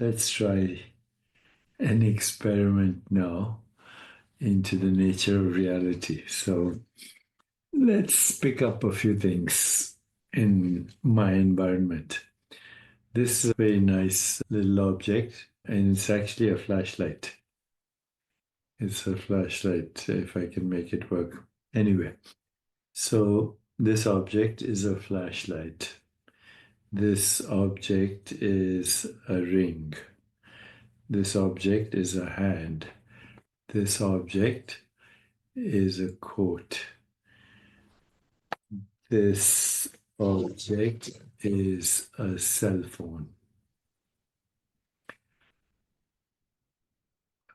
let's try an experiment now into the nature of reality. So let's pick up a few things in my environment. This is a very nice little object, and it's actually a flashlight. It's a flashlight, if I can make it work. Anyway, so this object is a flashlight. This object is a ring. This object is a hand. This object is a coat. This object is a cell phone.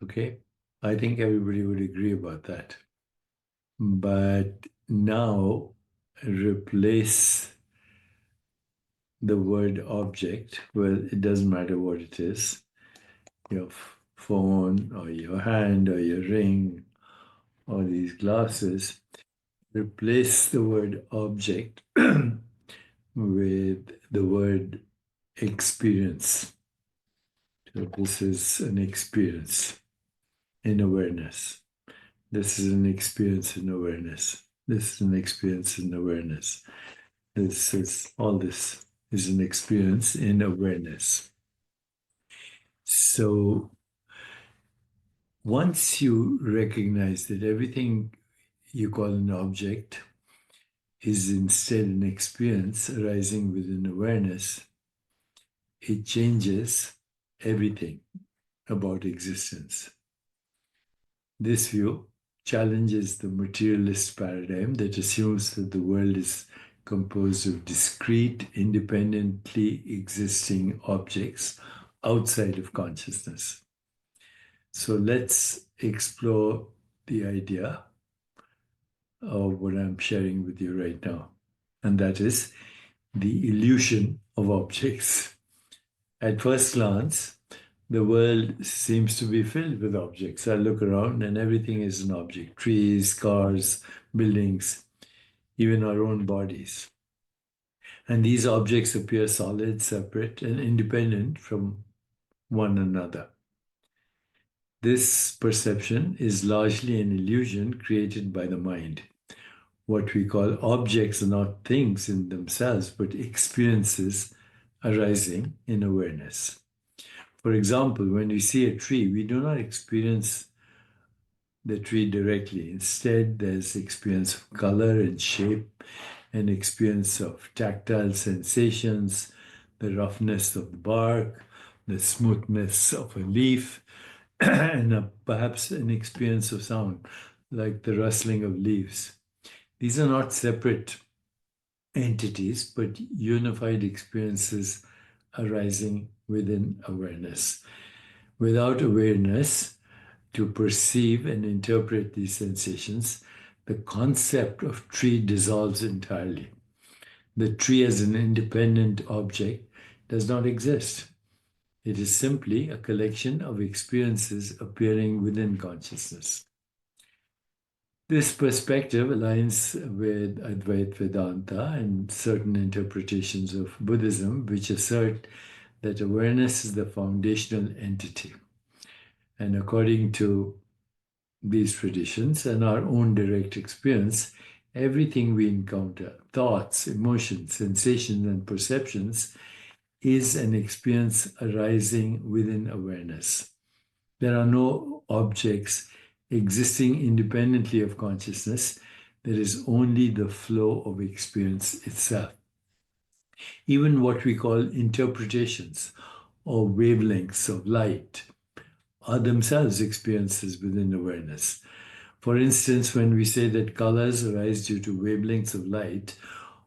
Okay, I think everybody would agree about that. But now replace the word object. Well, it doesn't matter what it is, your phone or your hand or your ring or these glasses. Replace the word object with the word experience. So this is an experience in awareness. This is an experience in awareness. This is an experience in awareness. All this is an experience in awareness. So once you recognize that everything you call an object is instead an experience arising within awareness, it changes everything about existence. This view challenges the materialist paradigm that assumes that the world is composed of discrete, independently existing objects outside of consciousness. So let's explore the idea of what I'm sharing with you right now, and that is the illusion of objects. At first glance, the world seems to be filled with objects. I look around and everything is an object: trees, cars, buildings, even our own bodies. And these objects appear solid, separate, and independent from one another. This perception is largely an illusion created by the mind. What we call objects are not things in themselves, but experiences arising in awareness. For example, when we see a tree, we do not experience the tree directly. Instead, there's experience of color and shape, an experience of tactile sensations, the roughness of the bark, the smoothness of a leaf, and perhaps an experience of sound, like the rustling of leaves. These are not separate entities, but unified experiences arising within awareness. Without awareness to perceive and interpret these sensations, the concept of tree dissolves entirely. The tree as an independent object does not exist. It is simply a collection of experiences appearing within consciousness. This perspective aligns with Advaita Vedanta and certain interpretations of Buddhism, which assert that awareness is the foundational entity. And according to these traditions and our own direct experience, everything we encounter, thoughts, emotions, sensations, and perceptions, is an experience arising within awareness. There are no objects existing independently of consciousness. There is only the flow of experience itself. Even what we call interpretations or wavelengths of light are themselves experiences within awareness. For instance, when we say that colors arise due to wavelengths of light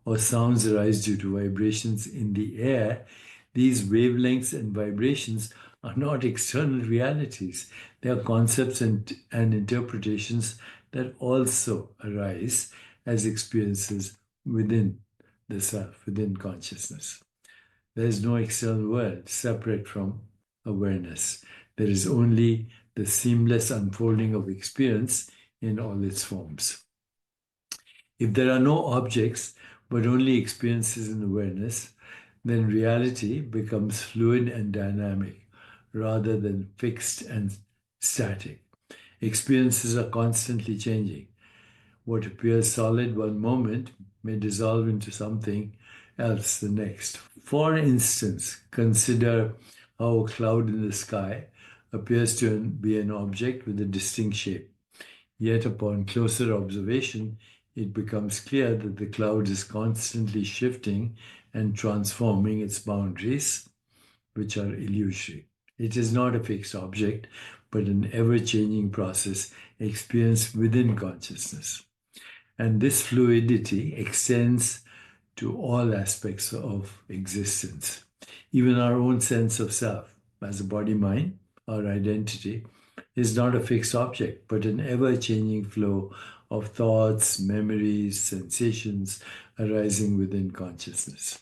or sounds arise due to vibrations in the air, these wavelengths and vibrations are not external realities. They are concepts and interpretations that also arise as experiences within the self, within consciousness. There is no external world separate from awareness. There is only the seamless unfolding of experience in all its forms. If there are no objects, but only experiences in awareness, then reality becomes fluid and dynamic, rather than fixed and static. Experiences are constantly changing. What appears solid one moment may dissolve into something else the next. For instance, consider how a cloud in the sky appears to be an object with a distinct shape. Yet, upon closer observation, it becomes clear that the cloud is constantly shifting and transforming its boundaries, which are illusory. It is not a fixed object, but an ever changing process experienced within consciousness. And this fluidity extends to all aspects of existence, even our own sense of self. As a body mind, our identity is not a fixed object, but an ever changing flow of thoughts, memories, sensations arising within consciousness.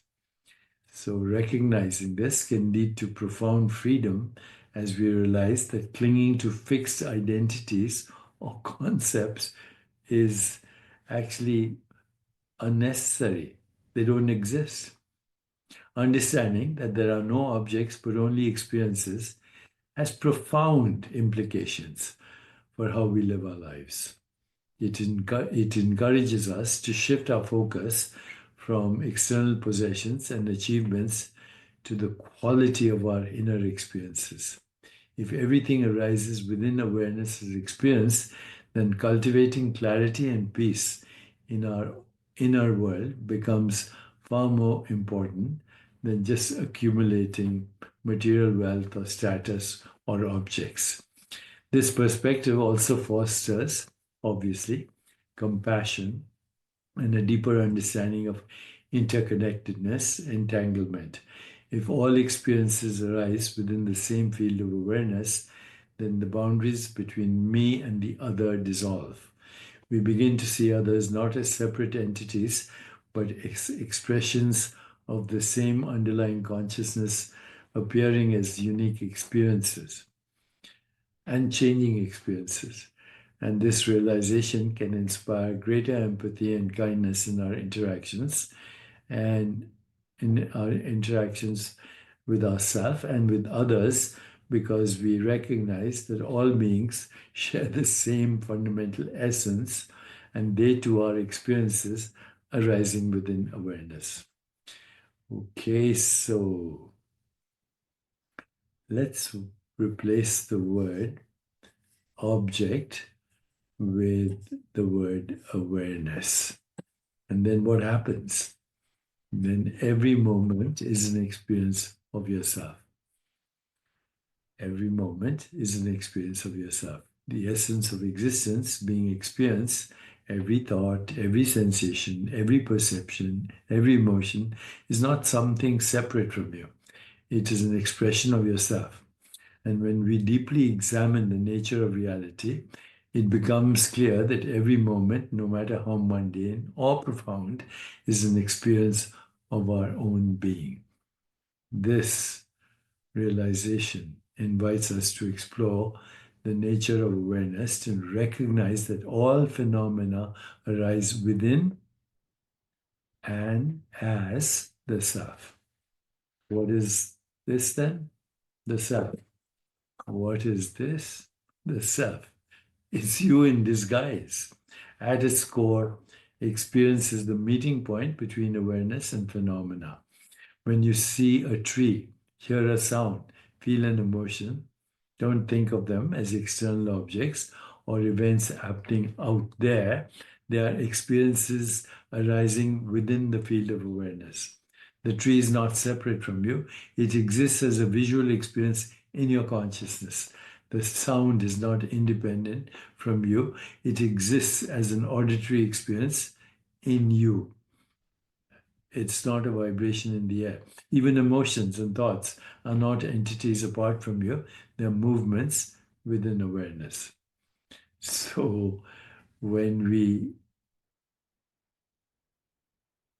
So, recognizing this can lead to profound freedom as we realize that clinging to fixed identities or concepts is actually unnecessary. They don't exist. Understanding that there are no objects but only experiences has profound implications for how we live our lives. It encourages us to shift our focus from external possessions and achievements to the quality of our inner experiences. If everything arises within awareness as experience, then cultivating clarity and peace in our inner world becomes far more important than just accumulating material wealth or status or objects. This perspective also fosters, obviously, compassion and a deeper understanding of interconnectedness, entanglement. If all experiences arise within the same field of awareness, then the boundaries between me and the other dissolve. We begin to see others not as separate entities, but expressions of the same underlying consciousness appearing as unique experiences and changing experiences. And this realization can inspire greater empathy and kindness in our interactions and in our interactions with ourselves and with others, because we recognize that all beings share the same fundamental essence and they too are experiences arising within awareness. Okay, so let's replace the word object with the word awareness. And then what happens? Then every moment is an experience of yourself. Every moment is an experience of yourself. The essence of existence being experienced, every thought, every sensation, every perception, every emotion is not something separate from you. It is an expression of yourself. And when we deeply examine the nature of reality, it becomes clear that every moment, no matter how mundane or profound, is an experience of our own being. This realization invites us to explore the nature of awareness and recognize that all phenomena arise within and as the self. What is this then? The self. What is this? The self. It's you in disguise. At its core, experience is the meeting point between awareness and phenomena. When you see a tree, hear a sound, feel an emotion, don't think of them as external objects or events happening out there. They are experiences arising within the field of awareness. The tree is not separate from you. It exists as a visual experience in your consciousness. The sound is not independent from you. It exists as an auditory experience in you. It's not a vibration in the air. Even emotions and thoughts are not entities apart from you. They're movements within awareness. So when we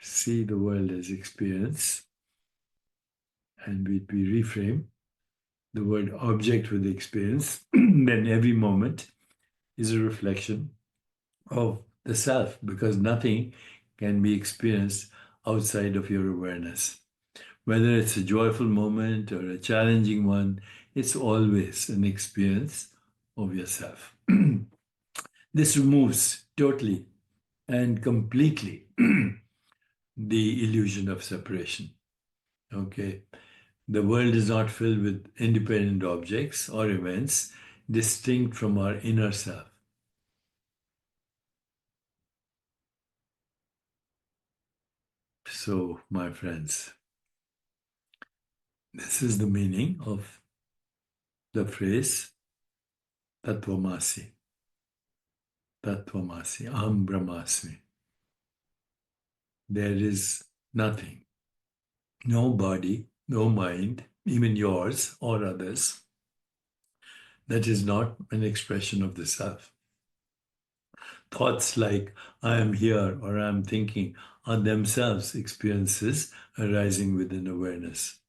see the world as experience and we reframe the word object with experience, then every moment is a reflection of the self, because nothing can be experienced outside of your awareness. Whether it's a joyful moment or a challenging one, It's always an experience of yourself. This removes totally and completely the illusion of separation. Okay. The world is not filled with independent objects or events distinct from our inner self. So, my friends, this is the meaning of the phrase Tattvamasi. Tattvamasi, Aham Brahmasmi. There is nothing, no body, no mind, even yours or others, that is not an expression of the self. Thoughts like I am here or I am thinking are themselves experiences arising within awareness.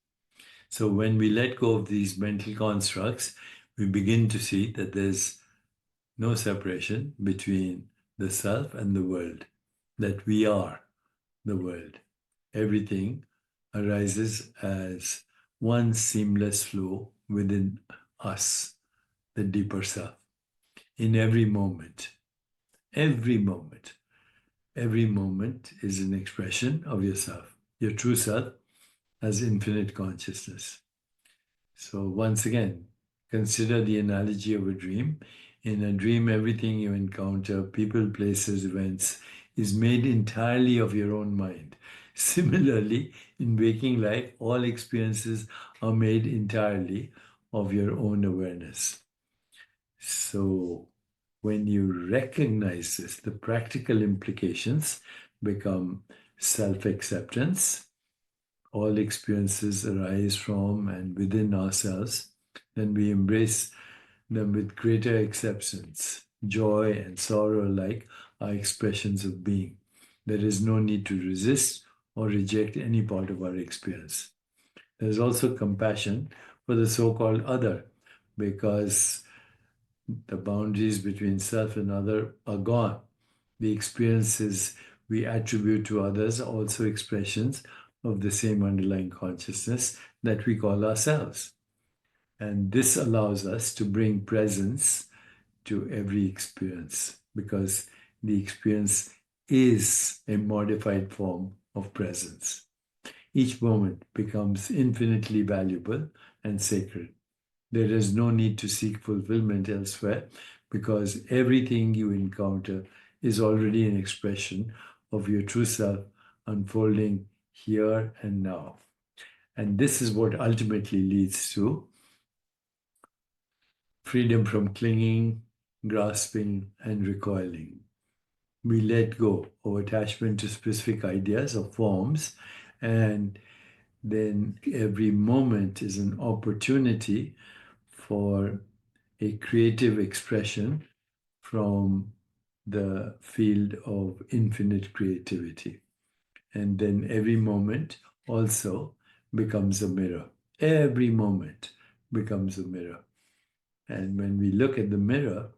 So when we let go of these mental constructs, we begin to see that there's no separation between the self and the world, that we are the world. Everything arises as one seamless flow within us, the deeper self, in every moment. Every moment. Every moment is an expression of yourself. Your true self has infinite consciousness. So, once again, consider the analogy of a dream. In a dream, everything you encounter, people, places, events, is made entirely of your own mind. Similarly, in waking life, all experiences are made entirely of your own awareness. So, when you recognize this, the practical implications become self acceptance. All experiences arise from and within ourselves, then we embrace them with greater acceptance. Joy and sorrow alike are expressions of being. There is no need to resist or reject any part of our experience. There is also compassion for the so called other because the boundaries between self and other are gone. The experiences we attribute to others are also expressions of the same underlying consciousness that we call ourselves. And this allows us to bring presence to every experience because the experience is a modified form of presence. Each moment becomes infinitely valuable and sacred. There is no need to seek fulfillment elsewhere because everything you encounter is already an expression of your true self unfolding here and now. And this is what ultimately leads to freedom from clinging, grasping, and recoiling. We let go of attachment to specific ideas or forms, and then every moment is an opportunity for a creative expression from the field of infinite creativity. And then every moment also becomes a mirror. Every moment becomes a mirror. And when we look at the mirror,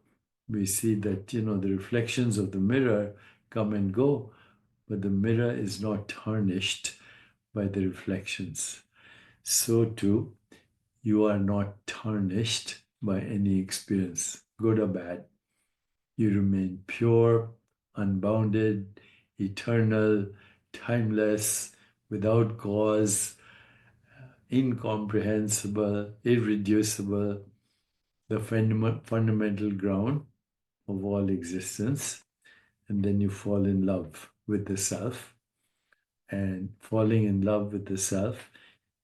we see that, the reflections of the mirror come and go, but the mirror is not tarnished by the reflections. So too, you are not tarnished by any experience, good or bad. You remain pure, unbounded, eternal, timeless, without cause, incomprehensible, irreducible, the fundamental ground of all existence. And then you fall in love with the self. And falling in love with the self,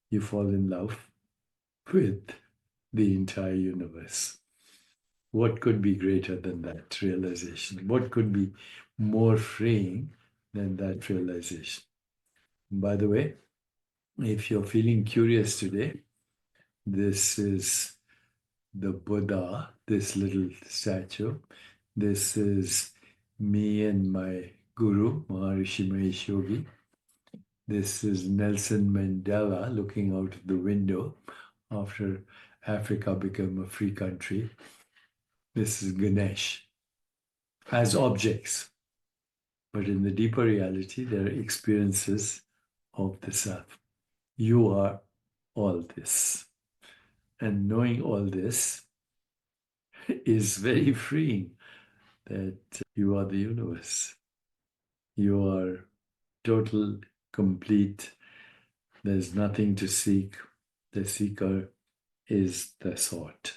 you fall in love with the entire universe. What could be greater than that realization? What could be more freeing than that realization? By the way, if you're feeling curious today, this is the Buddha, this little statue. This is me and my guru, Maharishi Mahesh Yogi. This is Nelson Mandela looking out of the window after Africa became a free country. This is Ganesh as objects. But in the deeper reality, there are experiences of the self. You are all this. And knowing all this is very freeing, that you are the universe. You are total, complete. There's nothing to seek. The seeker is the sought.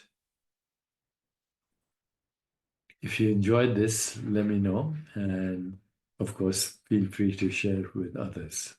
If you enjoyed this, let me know. And of course, feel free to share with others.